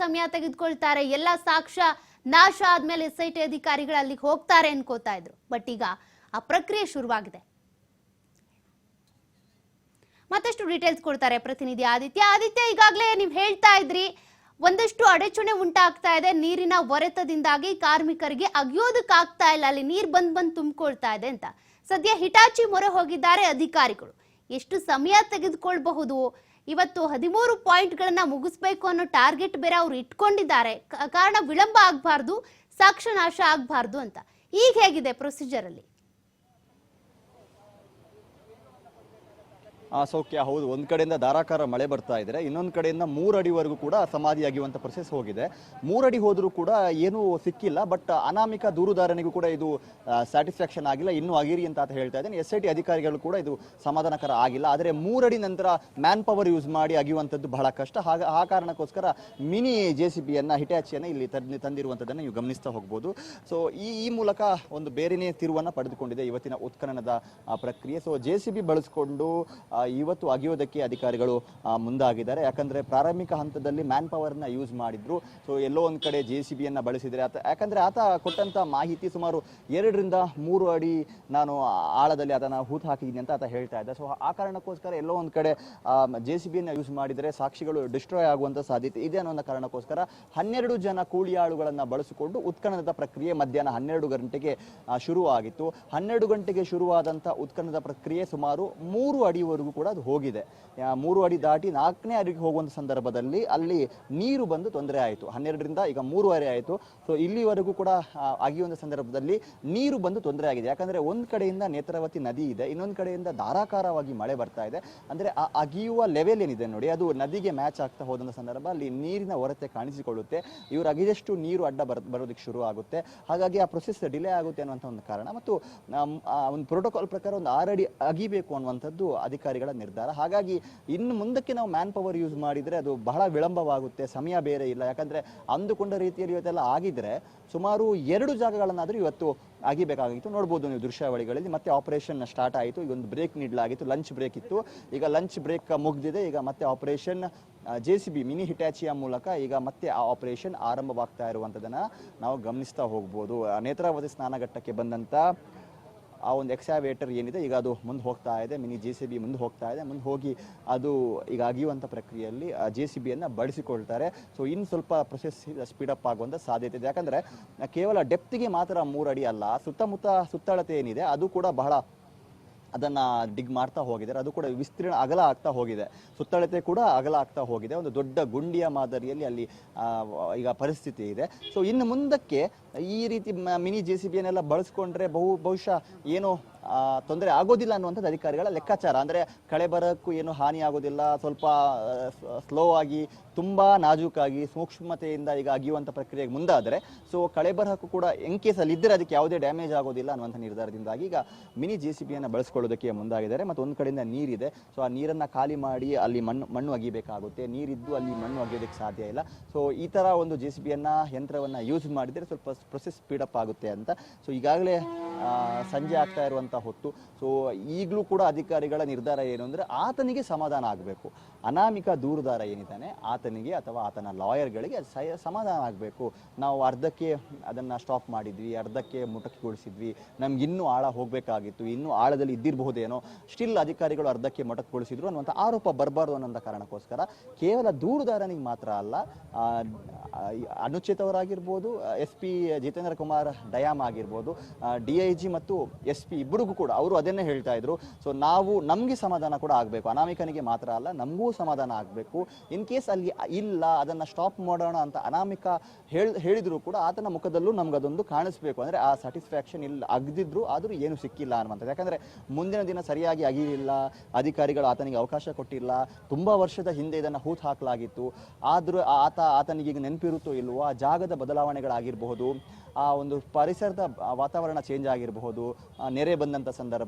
ಸಮಯ ತೆಗೆದುಕೊಳ್ತಾರೆ, ಎಲ್ಲ ಸಾಕ್ಷ್ಯ ನಾಶ ಆದ್ಮೇಲೆ ಎಸ್ಐಟಿ ಅಧಿಕಾರಿಗಳು ಅಲ್ಲಿಗೆ ಹೋಗ್ತಾರೆ ಅನ್ಕೋತಾ ಇದ್ರು. ಬಟ್ ಈಗ ಆ ಪ್ರಕ್ರಿಯೆ ಶುರುವಾಗಿದೆ. ಮತ್ತಷ್ಟು ಡೀಟೇಲ್ಸ್ ಕೊಡ್ತಾರೆ ಪ್ರತಿನಿಧಿ ಆದಿತ್ಯ. ಈಗಾಗಲೇ ನೀವು ಹೇಳ್ತಾ ಇದ್ರಿ ಒಂದಷ್ಟು ಅಡಚಣೆ ಉಂಟಾಗ್ತಾ ಇದೆ, ನೀರಿನ ಹೊರೆತದಿಂದಾಗಿ ಕಾರ್ಮಿಕರಿಗೆ ಅಗಿಯೋದಕ್ಕಾಗ್ತಾ ಇಲ್ಲ, ಅಲ್ಲಿ ನೀರು ಬಂದ್ ತುಂಬಿಕೊಳ್ತಾ ಇದೆ ಅಂತ. ಸದ್ಯ ಹಿಟಾಚಿ ಮೊರೆ ಹೋಗಿದ್ದಾರೆ ಅಧಿಕಾರಿಗಳು. ಎಷ್ಟು ಸಮಯ ತೆಗೆದುಕೊಳ್ಳಬಹುದು? ಇವತ್ತು 13 ಪಾಯಿಂಟ್ಗಳನ್ನ ಮುಗಿಸ್ಬೇಕು ಅನ್ನೋ ಟಾರ್ಗೆಟ್ ಬೇರೆ ಅವ್ರು ಇಟ್ಕೊಂಡಿದ್ದಾರೆ. ಕಾರಣ ವಿಳಂಬ ಆಗಬಾರ್ದು, ಸಾಕ್ಷ್ಯ ನಾಶ ಆಗಬಾರ್ದು ಅಂತ. ಈಗ ಹೇಗಿದೆ ಪ್ರೊಸೀಜರ್ ಅಲ್ಲಿ? ಸೌಖ್ಯ ಹೌದು. ಒಂದು ಕಡೆಯಿಂದ ಧಾರಾಕಾರ ಮಳೆ ಬರ್ತಾ ಇದ್ರೆ, ಇನ್ನೊಂದು ಕಡೆಯಿಂದ 3 ಅಡಿವರೆಗೂ ಕೂಡ ಸಮಾಧಿ ಆಗಿರುವಂಥ ಪ್ರೊಸೆಸ್ ಹೋಗಿದೆ. 3 ಅಡಿ ಹೋದರೂ ಕೂಡ ಏನೂ ಸಿಕ್ಕಿಲ್ಲ. ಬಟ್ ಅನಾಮಿಕ ದೂರುದಾರನಿಗೂ ಕೂಡ ಇದು ಸ್ಯಾಟಿಸ್ಫ್ಯಾಕ್ಷನ್ ಆಗಿಲ್ಲ, ಇನ್ನೂ ಆಗಿರಿ ಅಂತ ಹೇಳ್ತಾ ಇದ್ದೇನೆ. SIT ಅಧಿಕಾರಿಗಳು ಕೂಡ ಇದು ಸಮಾಧಾನಕರ ಆಗಿಲ್ಲ. ಆದರೆ 3 ಅಡಿ ನಂತರ ಮ್ಯಾನ್ ಪವರ್ ಯೂಸ್ ಮಾಡಿ ಅಗಿಯುವಂಥದ್ದು ಬಹಳ ಕಷ್ಟ. ಆ ಕಾರಣಕ್ಕೋಸ್ಕರ ಮಿನಿ JCBಯನ್ನು ಹಿಟಾಚಿಯನ್ನು ಇಲ್ಲಿ ತಂದಿರುವಂಥದ್ದನ್ನು ನೀವು ಗಮನಿಸ್ತಾ ಹೋಗ್ಬೋದು. ಸೊ ಈ ಮೂಲಕ ಒಂದು ಬೇರೆನೇ ತಿರುವನ್ನು ಪಡೆದುಕೊಂಡಿದೆ ಇವತ್ತಿನ ಉತ್ಖನನದ ಪ್ರಕ್ರಿಯೆ. ಸೊ JCB ಬಳಸಿಕೊಂಡು ಇವತ್ತು ಅಗಿಯೋದಕ್ಕೆ ಅಧಿಕಾರಿಗಳು ಮುಂದಾಗಿದ್ದಾರೆ. ಯಾಕಂದ್ರೆ ಪ್ರಾರಂಭಿಕ ಹಂತದಲ್ಲಿ ಮ್ಯಾನ್ ಪವರ್ನ ಯೂಸ್ ಮಾಡಿದ್ರು. ಸೊ ಎಲ್ಲೋ ಒಂದ್ ಕಡೆ JCBಯನ್ನ ಬಳಸಿದ್ರೆ ಯಾಕಂದ್ರೆ ಆತ ಕೊಟ್ಟಂತ ಮಾಹಿತಿ ಸುಮಾರು 2 ರಿಂದ 3 ಅಡಿ ನಾನು ಆಳದಲ್ಲಿ ಅದನ್ನ ಹೂತು ಹಾಕಿದ್ದೀನಿ ಅಂತ ಆತ ಹೇಳ್ತಾ ಇದ್ದ. ಸೊ ಆ ಕಾರಣಕ್ಕೋಸ್ಕರ ಎಲ್ಲೋ ಒಂದ್ ಕಡೆ JCBಯನ್ನ ಯೂಸ್ ಮಾಡಿದರೆ ಸಾಕ್ಷಿಗಳು ಡಿಸ್ಟ್ರಾಯ್ ಆಗುವಂತ ಸಾಧ್ಯತೆ ಇದೆ ಅನ್ನೋ ಕಾರಣಕ್ಕೋಸ್ಕರ 12 ಜನ ಕೂಲಿಯಾಳುಗಳನ್ನ ಬಳಸಿಕೊಂಡು ಉತ್ಖನನದ ಪ್ರಕ್ರಿಯೆ ಮಧ್ಯಾಹ್ನ 12 ಗಂಟೆಗೆ ಶುರುವಾಗಿತ್ತು. 12 ಗಂಟೆಗೆ ಶುರುವಾದಂತ ಉತ್ಖನನದ ಪ್ರಕ್ರಿಯೆ ಸುಮಾರು 3 ಅಡಿವರೆಗೂ ಕೂಡ ಅದು ಹೋಗಿದೆ. 3 ಅಡಿ ದಾಟಿ 4ನೇ ಅಡಿಗೆ ಹೋಗುವಂತ ಸಂದರ್ಭದಲ್ಲಿ ಅಲ್ಲಿ ನೀರು ಬಂದು ತೊಂದರೆ ಆಯಿತು. 12 ರಿಂದ ಈಗ 3:30 ಆಯಿತು. ಸೊ ಇಲ್ಲಿವರೆಗೂ ಕೂಡ ಅಗಿಯುವಂತ ಸಂದರ್ಭದಲ್ಲಿ ನೀರು ಬಂದು ತೊಂದರೆ ಆಗಿದೆ. ಯಾಕಂದ್ರೆ ಒಂದ್ ಕಡೆಯಿಂದ ನೇತ್ರಾವತಿ ನದಿ ಇದೆ, ಇನ್ನೊಂದು ಕಡೆಯಿಂದ ಧಾರಾಕಾರವಾಗಿ ಮಳೆ ಬರ್ತಾ ಇದೆ. ಅಂದ್ರೆ ಆ ಅಗಿಯುವ ಲೆವೆಲ್ ಏನಿದೆ ನೋಡಿ, ಅದು ನದಿಗೆ ಮ್ಯಾಚ್ ಆಗ್ತಾ ಹೋದಂತ ಸಂದರ್ಭ ಅಲ್ಲಿ ನೀರಿನ ಹೊರತೆ ಕಾಣಿಸಿಕೊಳ್ಳುತ್ತೆ. ಇವರು ಅಗಿದಷ್ಟು ನೀರು ಅಡ್ಡ ಬರೋದಕ್ಕೆ ಶುರು ಆಗುತ್ತೆ. ಹಾಗಾಗಿ ಆ ಪ್ರೊಸೆಸ್ ಡಿಲೇ ಆಗುತ್ತೆ ಅನ್ನುವಂಥ ಒಂದು ಕಾರಣ. ಮತ್ತು ಒಂದು ಪ್ರೋಟೋಕಾಲ್ ಪ್ರಕಾರ ಒಂದು 6 ಅಡಿ ಅಗಿಬೇಕು ಅನ್ನುವಂಥದ್ದು ಅಧಿಕಾರಿಗಳ ನಿರ್ಧಾರ. ಹಾಗಾಗಿ ಇನ್ನು ಮುಂದಕ್ಕೆ ನಾವು ಮ್ಯಾನ್ ಪವರ್ ಯೂಸ್ ಮಾಡಿದ್ರೆ ಅದು ಬಹಳ ವಿಳಂಬವಾಗುತ್ತೆ, ಸಮಯ ಬೇರೆ ಇಲ್ಲ. ಯಾಕಂದ್ರೆ ಅಂದುಕೊಂಡ ರೀತಿಯಲ್ಲಿ ಇವತ್ತೆಲ್ಲ ಆಗಿದ್ರೆ ಸುಮಾರು 2 ಜಾಗಗಳನ್ನಾದ್ರೂ ಇವತ್ತು ಆಗಿಬೇಕಾಗಿತ್ತು. ನೋಡ್ಬೋದು ನೀವು ದೃಶ್ಯಾವಳಿಗಳಲ್ಲಿ. ಮತ್ತೆ ಆಪರೇಷನ್ ಸ್ಟಾರ್ಟ್ ಆಯಿತು. ಈಗ ಒಂದು ಬ್ರೇಕ್ ನೀಡಲಾಗಿತ್ತು, ಲಂಚ್ ಬ್ರೇಕ್ ಇತ್ತು. ಈಗ ಲಂಚ್ ಬ್ರೇಕ್ ಮುಗಿದಿದೆ. ಈಗ ಮತ್ತೆ ಆಪರೇಷನ್ JCB ಮಿನಿ ಹಿಟಾಚಿಯ ಮೂಲಕ ಈಗ ಮತ್ತೆ ಆ ಆಪರೇಷನ್ ಆರಂಭವಾಗ್ತಾ ಇರುವಂಥದ್ದನ್ನ ನಾವು ಗಮನಿಸ್ತಾ ಹೋಗ್ಬೋದು. ನೇತ್ರಾವತಿ ಸ್ನಾನಘಟ್ಟಕ್ಕೆ ಬಂದಂತ ಆ ಒಂದು ಎಕ್ಸಾವೇಟರ್ ಏನಿದೆ ಈಗ ಅದು ಮುಂದೆ ಹೋಗ್ತಾ ಇದೆ. ಮಿನಿ JCB ಮುಂದೆ ಹೋಗ್ತಾ ಇದೆ. ಮುಂದೆ ಹೋಗಿ ಅದು ಈಗ ಅಗಿಯುವಂಥ ಪ್ರಕ್ರಿಯೆಯಲ್ಲಿ JCBಯನ್ನು ಬಳಸಿಕೊಳ್ತಾರೆ. ಸೊ ಇನ್ನು ಸ್ವಲ್ಪ ಪ್ರೊಸೆಸ್ ಸ್ಪೀಡಪ್ ಆಗುವಂಥ ಸಾಧ್ಯತೆ ಇದೆ. ಯಾಕಂದರೆ ಕೇವಲ ಡೆಪ್ತಿಗೆ ಮಾತ್ರ 3 ಅಡಿ ಅಲ್ಲ, ಸುತ್ತಳತೆ ಏನಿದೆ ಅದು ಕೂಡ ಬಹಳ ಅದನ್ನ ಡಿಗ್ ಮಾಡ್ತಾ ಹೋಗಿದ್ದಾರೆ. ಅದು ಕೂಡ ವಿಸ್ತೀರ್ಣ ಅಗಲ ಆಗ್ತಾ ಹೋಗಿದೆ, ಸುತ್ತಳತೆ ಕೂಡ ಅಗಲ ಆಗ್ತಾ ಹೋಗಿದೆ. ಒಂದು ದೊಡ್ಡ ಗುಂಡಿಯ ಮಾದರಿಯಲ್ಲಿ ಅಲ್ಲಿ ಈಗ ಪರಿಸ್ಥಿತಿ ಇದೆ. ಸೊ ಇನ್ನು ಮುಂದಕ್ಕೆ ಈ ರೀತಿ ಮಿನಿ JCBಯನ್ನೆಲ್ಲ ಬಳಸ್ಕೊಂಡ್ರೆ ಬಹುಶಃ ಏನೋ ತೊಂದರೆ ಆಗೋದಿಲ್ಲ ಅನ್ನುವಂಥದ್ದು ಅಧಿಕಾರಿಗಳ ಲೆಕ್ಕಾಚಾರ. ಅಂದರೆ ಕಳೆ ಬರೋಕ್ಕೂ ಏನು ಹಾನಿ ಆಗೋದಿಲ್ಲ, ಸ್ವಲ್ಪ ಸ್ಲೋ ಆಗಿ ತುಂಬಾ ನಾಜೂಕಾಗಿ ಸೂಕ್ಷ್ಮತೆಯಿಂದ ಈಗ ಅಗಿಯುವಂಥ ಪ್ರಕ್ರಿಯೆಗೆ ಮುಂದಾದರೆ ಸೊ ಕಳೆ ಬರಕ್ಕೂ ಕೂಡ ಇನ್ ಕೇಸ್ ಅಲ್ಲಿ ಇದ್ದರೆ ಅದಕ್ಕೆ ಯಾವುದೇ ಡ್ಯಾಮೇಜ್ ಆಗೋದಿಲ್ಲ ಅನ್ನುವಂಥ ನಿರ್ಧಾರದಿಂದಾಗಿ ಈಗ ಮಿನಿ JCBಯನ್ನು ಬಳಸ್ಕೊಳ್ಳೋದಕ್ಕೆ ಮುಂದಾಗಿದ್ದಾರೆ. ಮತ್ತು ಒಂದು ಕಡೆಯಿಂದ ನೀರಿದೆ. ಸೊ ಆ ನೀರನ್ನು ಖಾಲಿ ಮಾಡಿ ಅಲ್ಲಿ ಮಣ್ಣು ಅಗಿಬೇಕಾಗುತ್ತೆ. ನೀರಿದ್ದು ಅಲ್ಲಿ ಮಣ್ಣು ಅಗಿಯೋದಕ್ಕೆ ಸಾಧ್ಯ ಇಲ್ಲ. ಸೊ ಈ ಥರ ಒಂದು JCBಯನ್ನು ಯಂತ್ರವನ್ನು ಯೂಸ್ ಮಾಡಿದರೆ ಸ್ವಲ್ಪ ಪ್ರೊಸೆಸ್ ಸ್ಪೀಡಪ್ ಆಗುತ್ತೆ ಅಂತ. ಸೊ ಈಗಾಗಲೇ ಸಂಜೆ ಆಗ್ತಾ ಇರುವಂಥ ಹೊತ್ತು. ಸೊ ಈಗಲೂ ಕೂಡ ಅಧಿಕಾರಿಗಳ ನಿರ್ಧಾರ ಏನು ಅಂದರೆ ಆತನಿಗೆ ಸಮಾಧಾನ ಆಗಬೇಕು. ಅನಾಮಿಕ ದೂರುದಾರ ಏನಿದ್ದಾನೆ ಆತನಿಗೆ ಅಥವಾ ಆತನ ಲಾಯರ್ಗಳಿಗೆ ಸಮಾಧಾನ ಆಗಬೇಕು. ನಾವು ಅರ್ಧಕ್ಕೆ ಅದನ್ನು ಸ್ಟಾಪ್ ಮಾಡಿದ್ವಿ, ಅರ್ಧಕ್ಕೆ ಮೊಟಕುಗೊಳಿಸಿದ್ವಿ, ನಮ್ಗೆ ಇನ್ನೂ ಆಳ ಹೋಗಬೇಕಾಗಿತ್ತು, ಇನ್ನೂ ಆಳದಲ್ಲಿ ಇದ್ದಿರಬಹುದೇನೋ, ಸ್ಟಿಲ್ ಅಧಿಕಾರಿಗಳು ಅರ್ಧಕ್ಕೆ ಮೊಟಕುಗೊಳಿಸಿದ್ರು ಅನ್ನುವಂಥ ಆರೋಪ ಬರಬಾರ್ದು ಅನ್ನೋಂಥ ಕಾರಣಕ್ಕೋಸ್ಕರ ಕೇವಲ ದೂರುದಾರನಿಗೆ ಮಾತ್ರ ಅಲ್ಲ, ಅನುಚಿತವರಾಗಿರ್ಬೋದು, SP ಜಿತೇಂದ್ರ ಕುಮಾರ್ ಡಯಾಮ್ ಆಗಿರ್ಬೋದು, DIG ಮತ್ತು SP ಇಬ್ಬರಿಗೂ ಕೂಡ ಅವರು ಅದನ್ನೇ ಹೇಳ್ತಾ ಇದ್ರು. ಸೊ ನಾವು ನಮಗೆ ಸಮಾಧಾನ ಕೂಡ ಆಗಬೇಕು, ಅನಾಮಿಕನಿಗೆ ಮಾತ್ರ ಅಲ್ಲ ನಮಗೂ ಸಮಾಧಾನ ಆಗಬೇಕು. ಇನ್ ಕೇಸ್ ಅಲ್ಲಿ ಇಲ್ಲ ಅದನ್ನ ಸ್ಟಾಪ್ ಮಾಡೋಣ ಅಂತ ಅನಾಮಿಕ ಹೇಳಿದ್ರು ಕೂಡ ಆತನ ಮುಖದಲ್ಲೂ ನಮ್ಗೆ ಅದೊಂದು ಕಾಣಿಸ್ಬೇಕು. ಅಂದ್ರೆ ಆ ಸ್ಯಾಟಿಸ್ಫ್ಯಾಕ್ಷನ್ ಇಲ್ಲ, ಅಗದಿದ್ರು ಆದ್ರೂ ಏನು ಸಿಕ್ಕಿಲ್ಲ ಅನ್ನುವಂಥದ್ದು. ಯಾಕಂದ್ರೆ ಮುಂದಿನ ದಿನ ಸರಿಯಾಗಿ ಅಗಿಲಿಲ್ಲ, ಅಧಿಕಾರಿಗಳು ಆತನಿಗೆ ಅವಕಾಶ ಕೊಟ್ಟಿಲ್ಲ, ತುಂಬಾ ವರ್ಷದ ಹಿಂದೆ ಇದನ್ನ ಹೂತು ಹಾಕಲಾಗಿತ್ತು. ಆದ್ರೂ ಆತನಿಗೆ ಈಗ ನೆನಪಿರುತ್ತೋ ಇಲ್ವೋ, ಆ ಜಾಗದ ಬದಲಾವಣೆಗಳಾಗಿರಬಹುದು, ಆ ಒಂದು ಪರಿಸರದ ವಾತಾವರಣ ಚೇಂಜ್ ಆಗಿರಬಹುದು, ನೆರೆ ಬಂದಂತ ಸಂದರ್ಭ